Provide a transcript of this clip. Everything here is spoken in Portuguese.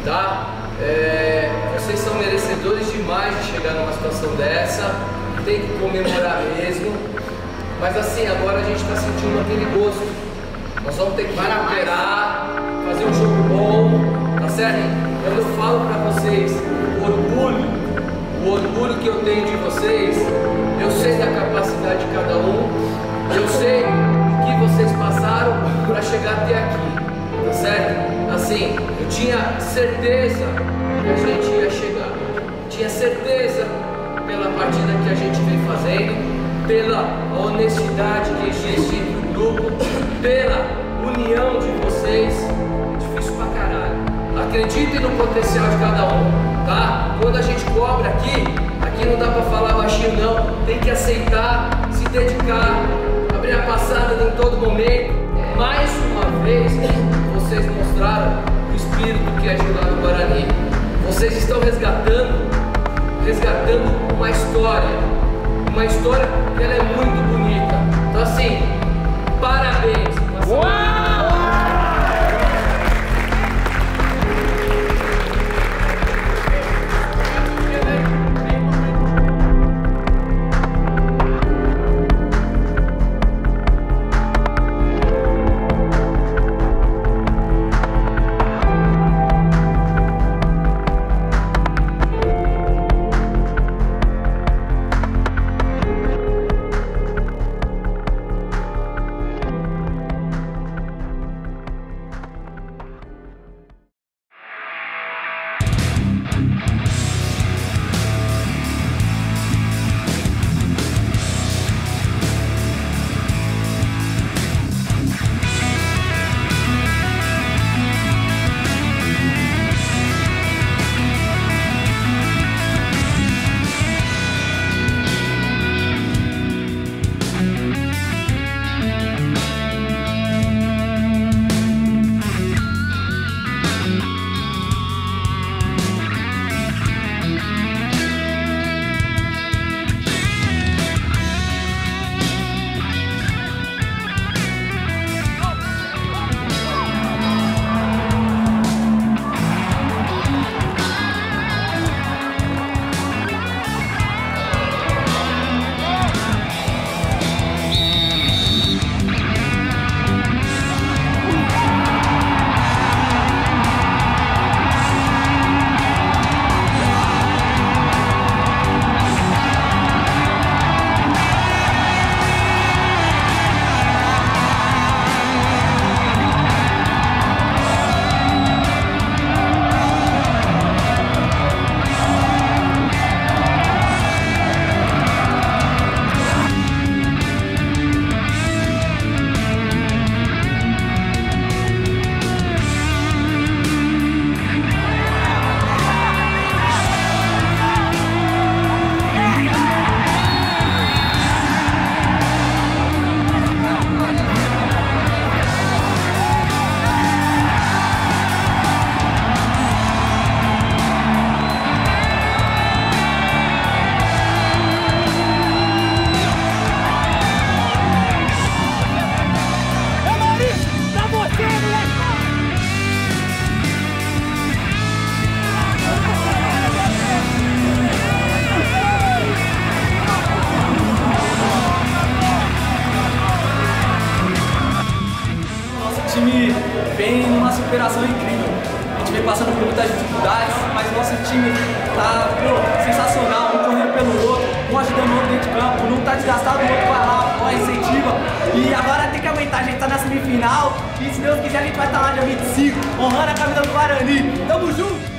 tá? Vocês são merecedores demais de chegar numa situação dessa, tem que comemorar mesmo, mas assim, agora a gente está sentindo aquele gosto. Nós vamos ter que recuperar, fazer um jogo bom, tá certo? Quando eu falo para vocês o orgulho que eu tenho de vocês, eu sei da capacidade de cada um, eu sei o que vocês passaram para chegar até aqui, tá certo? Assim, eu tinha certeza que a gente ia chegar, tinha certeza pela partida que a gente vem fazendo, pela honestidade que existe no grupo, pela união de vocês. É difícil pra caralho. Acreditem no potencial de cada um, tá? Quando a gente cobra aqui não dá pra falar baixinho não, tem que aceitar, se dedicar, abrir a passada em todo momento. Mais uma vez, vocês mostraram o espírito que é de lá no Guarani. Vocês estão resgatando uma história que ela é muito bonita. Então assim, parabéns. time vem numa superação incrível. A gente vem passando por muitas dificuldades, mas o nosso time tá sensacional, um correndo pelo outro, um ajudando o outro dentro de campo, não tá desgastado, o outro vai lá, ó, incentiva. E agora tem que aumentar, a gente tá na semifinal e se Deus quiser a gente vai estar lá dia 25, honrando a camisa do Guarani. Tamo junto!